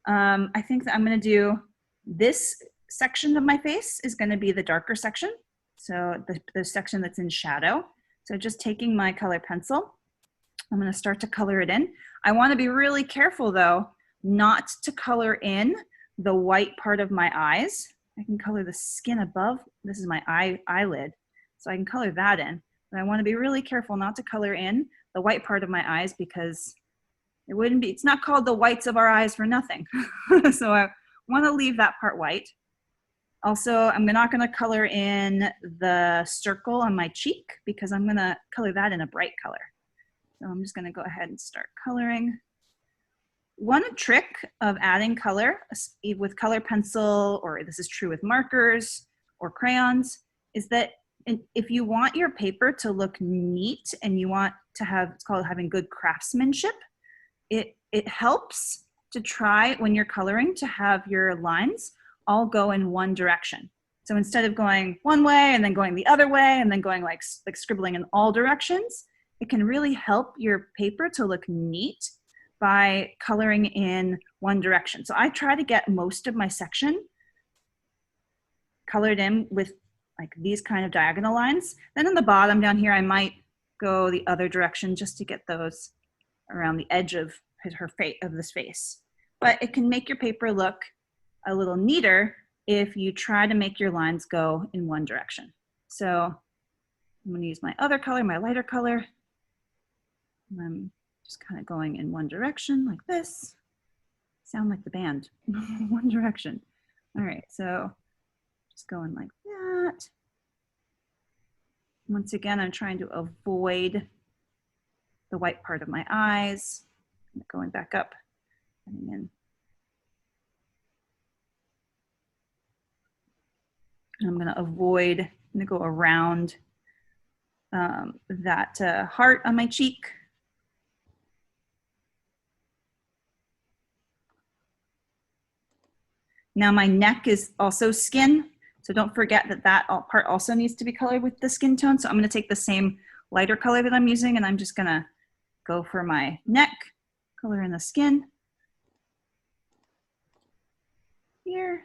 I think that I'm gonna do this section of my face is gonna be the darker section. So the section that's in shadow. So just taking my color pencil, I'm gonna start to color it in. I wanna be really careful though, not to color in the white part of my eyes. I can color the skin above. This is my eyelid. So I can color that in, But I want to be really careful not to color in the white part of my eyes because it's not called the whites of our eyes for nothing. So I want to leave that part white. Also, I'm not going to color in the circle on my cheek because I'm going to color that in a bright color. So I'm just going to go ahead and start coloring. One trick of adding color with color pencil, or this is true with markers or crayons, is that if you want your paper to look neat and you want to have, it's called having good craftsmanship, it helps to try when you're coloring to have your lines all go in one direction. So instead of going one way and then going the other way and then going like scribbling in all directions, it can really help your paper to look neat by coloring in one direction. So I try to get most of my section colored in with like these kind of diagonal lines. Then in the bottom down here, I might go the other direction just to get those around the edge of this face. But it can make your paper look a little neater if you try to make your lines go in one direction. So I'm going to use my other color, my lighter color. And I'm just kind of going in one direction like this. Sound like the band. One direction. All right, so just going like that. Once again, I'm trying to avoid the white part of my eyes. Going back up, and in. I'm going to avoid, I'm going to go around that heart on my cheek. Now my neck is also skin, so don't forget that part also needs to be colored with the skin tone. So I'm going to take the same lighter color that I'm using, and I'm just going to go for my neck, color in the skin here.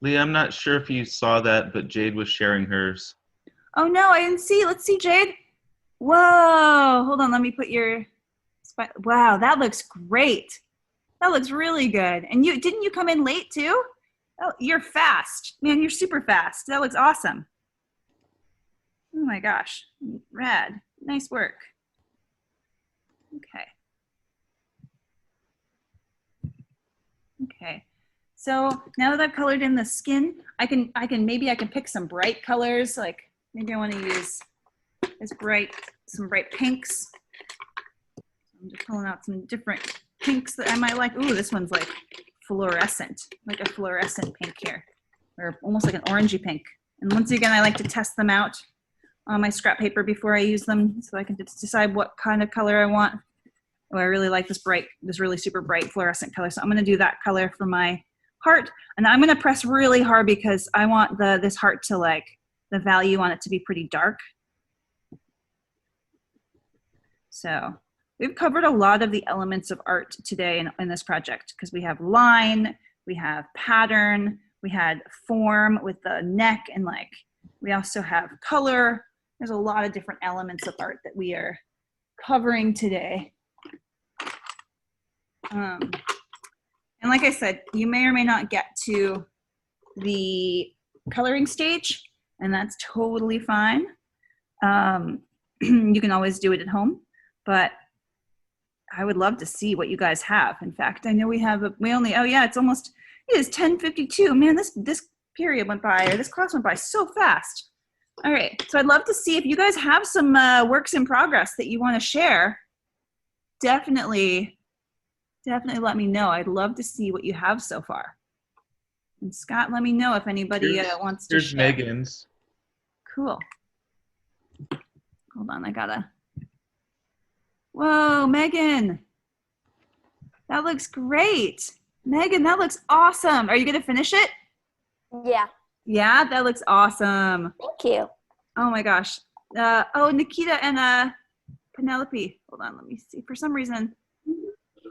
Leah, I'm not sure if you saw that, but Jade was sharing hers. Oh no, I didn't see. Let's see, Jade. Whoa, hold on, let me put your, wow, that looks great. That looks really good. And didn't you come in late too? Oh, you're fast. Man, you're super fast. That looks awesome. Oh my gosh, rad. Nice work. Okay. Okay. So now that I've colored in the skin, maybe I can pick some bright colors. Like maybe I want to use some bright pinks. I'm just pulling out some different pinks that I might like. Ooh, this one's like fluorescent, like a fluorescent pink here, or almost like an orangey pink. And once again, I like to test them out on my scrap paper before I use them, so I can decide what kind of color I want. Oh, I really like this really super bright fluorescent color. So I'm going to do that color for my heart, and I'm going to press really hard because I want this heart to, like, the value on it to be pretty dark. So we've covered a lot of the elements of art today in this project, because we have line, we have pattern, we had form with the neck, and like we also have color. There's a lot of different elements of art that we are covering today. And like I said, you may or may not get to the coloring stage, and that's totally fine. You can always do it at home, but I would love to see what you guys have. In fact, I know oh yeah, it is 10:52. Man, this period went by, or this class went by so fast. All right, so I'd love to see if you guys have some works in progress that you want to share. Definitely let me know. I'd love to see what you have so far. And Scott, let me know if anybody wants to share. Here's Megan's. Cool. Hold on, whoa, Megan. That looks great. Megan, that looks awesome. Are you gonna finish it? Yeah. Yeah, that looks awesome. Thank you. Oh my gosh. Nikita and Penelope. Hold on, let me see. For some reason,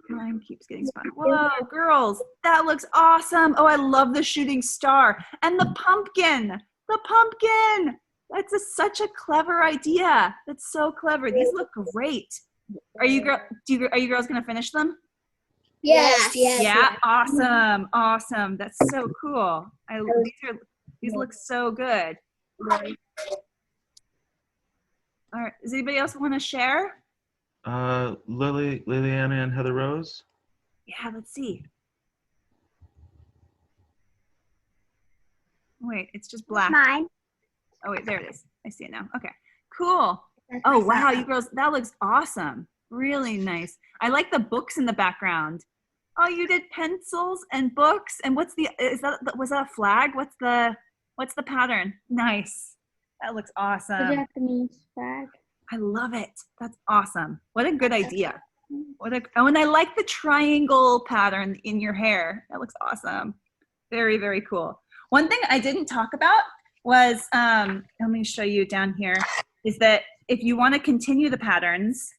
time keeps getting spun. Whoa, girls, that looks awesome. Oh, I love the shooting star and the pumpkin. The pumpkin. That's such a clever idea. That's so clever. These look great. Are you girls gonna finish them? Yes. Yeah, awesome, awesome. That's so cool. These look so good. All right, does anybody else want to share? Liliana and Heather Rose. Yeah, let's see. Wait, it's just black. Mine. Oh wait, there it is. I see it now. Okay, cool. Oh wow, you girls, that looks awesome. Really nice. I like the books in the background. Oh, you did pencils and books. And was that a flag? What's the pattern? Nice. That looks awesome. The Japanese flag. I love it. That's awesome. What a good idea. And I like the triangle pattern in your hair. That looks awesome. Very, very cool. One thing I didn't talk about was, let me show you down here, is that if you want to continue the patterns,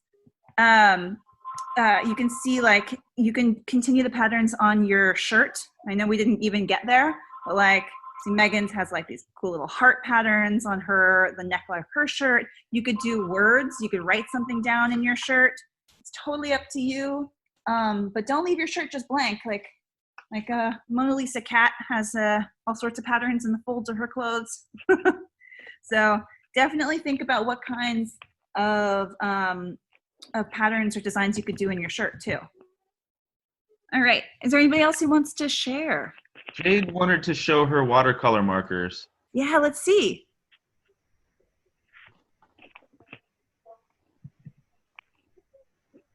you can see like, you can continue the patterns on your shirt. I know we didn't even get there, but like, see Megan's has like these cool little heart patterns on the neckline of her shirt. You could do words, you could write something down in your shirt. It's totally up to you. But don't leave your shirt just blank. Like Mona Lisa Cat has all sorts of patterns in the folds of her clothes. So definitely think about what kinds of patterns or designs you could do in your shirt too. All right, is there anybody else who wants to share? Jade wanted to show her watercolor markers. Yeah, let's see.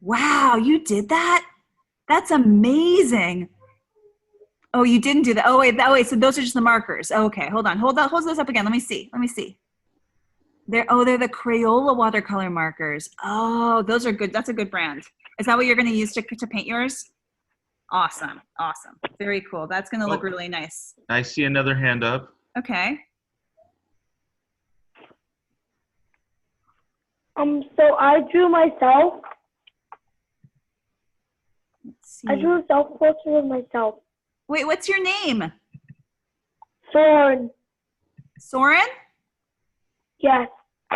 Wow, you did that? That's amazing. Oh, you didn't do that. Oh, wait, so those are just the markers. Okay, hold those up again. Let me see. They're the Crayola watercolor markers. Oh, those are good. That's a good brand. Is that what you're going to use to paint yours? Awesome. Very cool. That's going to look really nice. I see another hand up. Okay. So I drew myself. Let's see. I drew a self-portrait of myself. Wait, what's your name? Soren. Soren? Yes.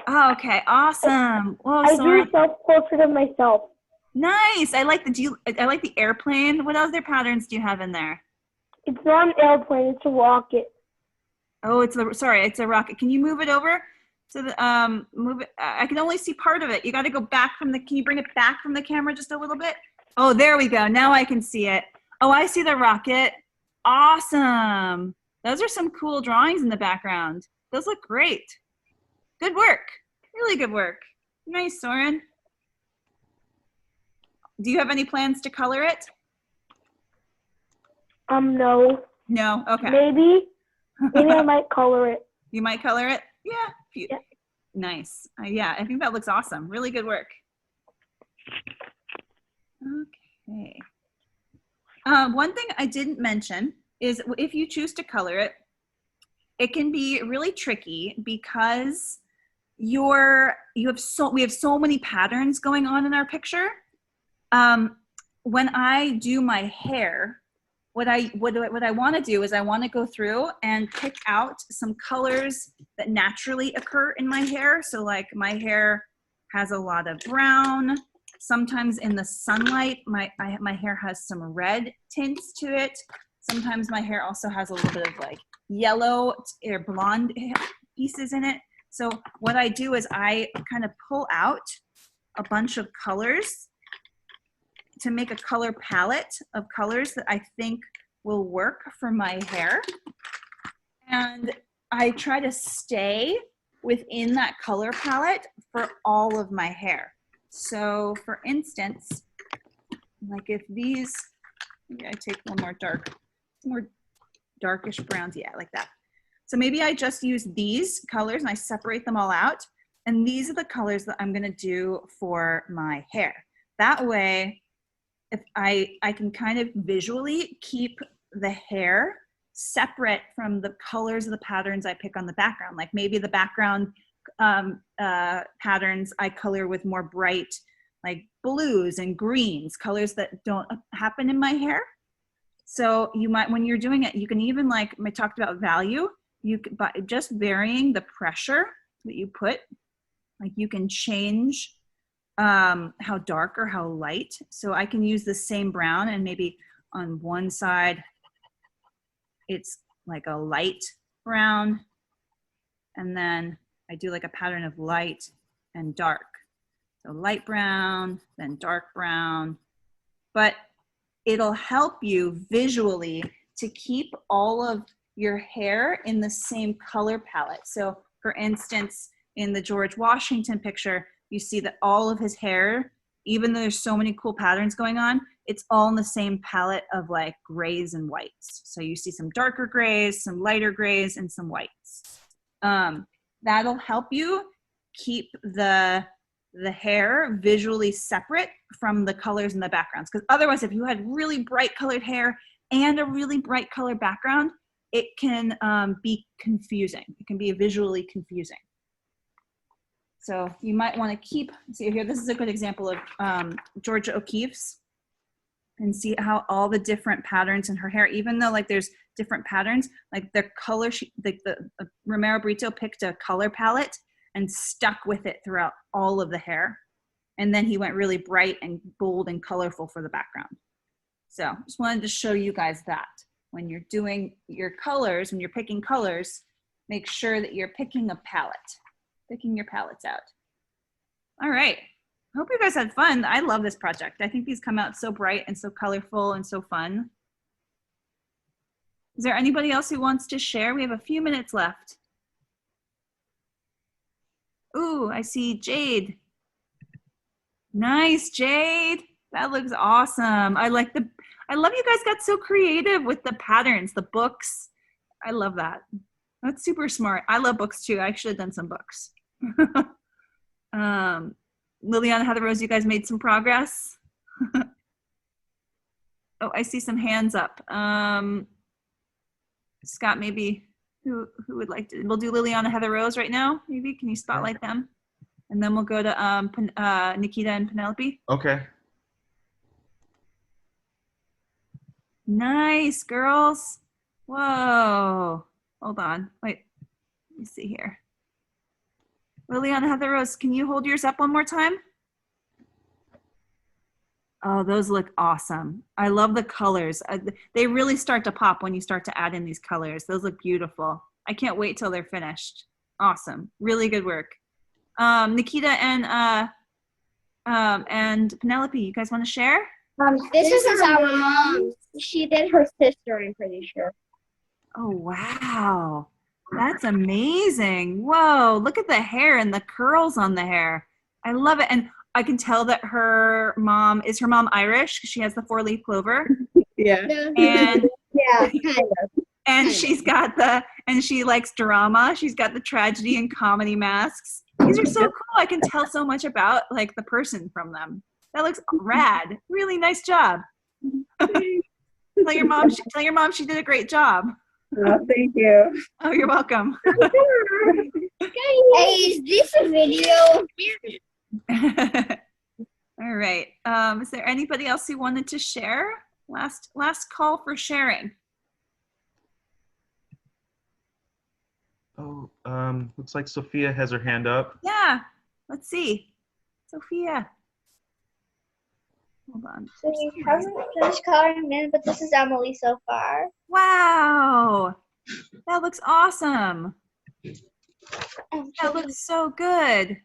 Oh, okay. Awesome. Whoa, I drew Soren. a self-portrait of myself. Nice. I like the airplane. What other patterns do you have in there? It's not an airplane, it's a rocket. Oh, it's a rocket. Can you move it over? So move it. I can only see part of it. You got to go back can you bring it back from the camera just a little bit? Oh, there we go. Now I can see it. Oh, I see the rocket. Awesome. Those are some cool drawings in the background. Those look great. Good work. Really good work. Nice, Soren. Do you have any plans to color it? No. No? Okay. Maybe I might color it. You might color it? Yeah. Yeah. Nice. Yeah, I think that looks awesome. Really good work. Okay. One thing I didn't mention is if you choose to color it, it can be really tricky because we have so many patterns going on in our picture. When I do my hair, what I want to do is I want to go through and pick out some colors that naturally occur in my hair. So like my hair has a lot of brown. Sometimes in the sunlight, my hair has some red tints to it. Sometimes my hair also has a little bit of like yellow or blonde pieces in it. So what I do is I kind of pull out a bunch of colors to make a color palette of colors that I think will work for my hair. And I try to stay within that color palette for all of my hair. So for instance, like if these, maybe I take one more darkish browns, yeah, like that. So maybe I just use these colors and I separate them all out. And these are the colors that I'm gonna do for my hair. That way, if I can kind of visually keep the hair separate from the colors of the patterns I pick on the background. Like maybe the background patterns I color with more bright like blues and greens, colors that don't happen in my hair. So you might, when you're doing it, you can even like, I talked about value, by just varying the pressure that you put, like you can change how dark or how light. So I can use the same brown and maybe on one side, it's like a light brown. And then I do like a pattern of light and dark. So light brown, then dark brown. But it'll help you visually to keep all of your hair in the same color palette. So for instance, in the George Washington picture, you see that all of his hair, even though there's so many cool patterns going on, it's all in the same palette of like grays and whites. So you see some darker grays, some lighter grays, and some whites. That'll help you keep the hair visually separate from the colors in the backgrounds. Because otherwise, if you had really bright colored hair and a really bright colored background, it can be confusing. It can be visually confusing. So you might want to keep, see here, this is a good example of Georgia O'Keeffe's, and see how all the different patterns in her hair, even though like there's different patterns, like the color, the Romero Britto picked a color palette and stuck with it throughout all of the hair. And then he went really bright and bold and colorful for the background. So just wanted to show you guys that when you're doing your colors, when you're picking colors, make sure that you're picking a palette, picking your palettes out. All right. Hope you guys had fun. I love this project. I think these come out so bright and so colorful and so fun. Is there anybody else who wants to share? We have a few minutes left. Ooh, I see Jade. Nice, Jade. That looks awesome. I love you guys got so creative with the patterns, the books. I love that. That's super smart. I love books too. I should have done some books. Liliana, Heather Rose, you guys made some progress. Oh, I see some hands up. Scott, maybe who would like to? We'll do Liliana, Heather Rose right now. Maybe can you spotlight them, and then we'll go to Nikita and Penelope. Okay. Nice, girls. Whoa. Hold on. Wait. Let me see here. Liliana, Heather Rose, can you hold yours up one more time? Oh, those look awesome. I love the colors. They really start to pop when you start to add in these colors. Those look beautiful. I can't wait till they're finished. Awesome. Really good work. Nikita and Penelope, you guys want to share? This is our mom. She did her sister, I'm pretty sure. Oh, wow. That's amazing. Whoa, look at the hair and the curls on the hair. I love it. And I can tell that her mom Irish? She has the 4-leaf clover. Yeah. And Yeah, kind of. and she likes drama. She's got the tragedy and comedy masks. These are so cool. I can tell so much about like the person from them. That looks rad. Really nice job. Tell your mom she did a great job. Oh, thank you. Oh, you're welcome. Hey, is this a video? All right. Is there anybody else who wanted to share? Last call for sharing. Oh, looks like Sophia has her hand up. Yeah. Let's see. Sophia. Hold on. So we haven't finished coloring in, but this is Emily so far. Wow. That looks awesome. That looks so good.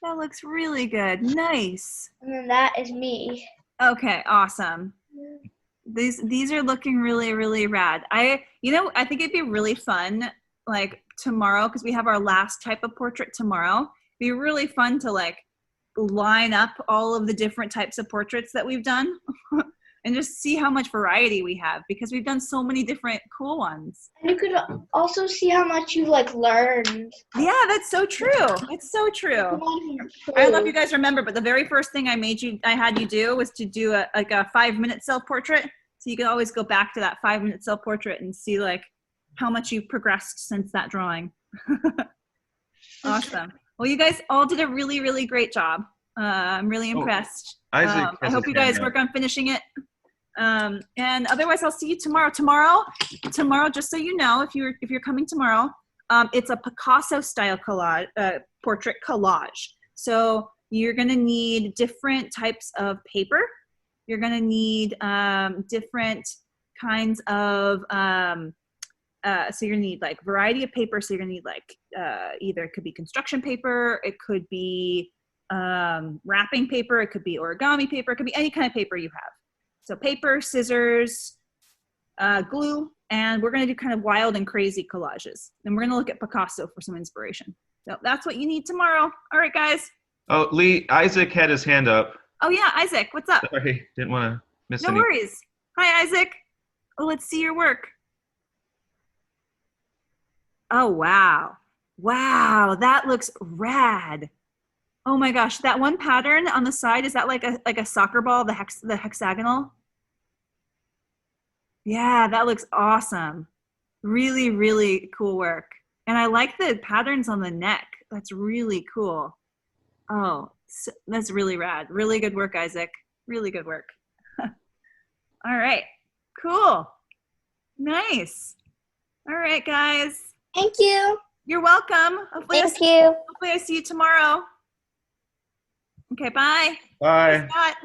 That looks really good. Nice. And then that is me. Okay, awesome. These are looking really, really rad. I think it'd be really fun, like tomorrow, because we have our last type of portrait tomorrow. It'd be really fun to like line up all of the different types of portraits that we've done and just see how much variety we have, because we've done so many different cool ones. And you could also see how much you like learned. Yeah, that's so true. It's so true. I don't know if you guys remember, but the very first thing I had you do was to do a 5-minute self-portrait. So you can always go back to that 5-minute self-portrait and see like how much you've progressed since that drawing. Awesome. Well, you guys all did a really, really great job. I'm really impressed. Isaac I has hope his you guys hand up. work on finishing it. And otherwise, I'll see you tomorrow. Tomorrow, just so you know, if you're coming tomorrow, it's a Picasso style collage, portrait collage. So you're going to need different types of paper. You're going to need different kinds of, so you're going to need like variety of paper. So you're going to need like either it could be construction paper, it could be wrapping paper, it could be origami paper, it could be any kind of paper you have. So paper, scissors, glue, and we're going to do kind of wild and crazy collages. And we're going to look at Picasso for some inspiration. So that's what you need tomorrow. All right, guys. Oh, Lee, Isaac had his hand up. Oh yeah, Isaac, what's up? Sorry, didn't want to miss No any. worries. Hi, Isaac. Oh, let's see your work. Oh, wow. Wow, that looks rad. Oh my gosh, that one pattern on the side, is that like a soccer ball, the hexagonal? Yeah, that looks awesome. Really, really cool work. And I like the patterns on the neck. That's really cool. Oh, that's really rad. Really good work, Isaac. Really good work. All right, cool. Nice. All right, guys. Thank you. You're welcome. Hopefully Thank you. I see you tomorrow. Okay, bye. Bye. Scott.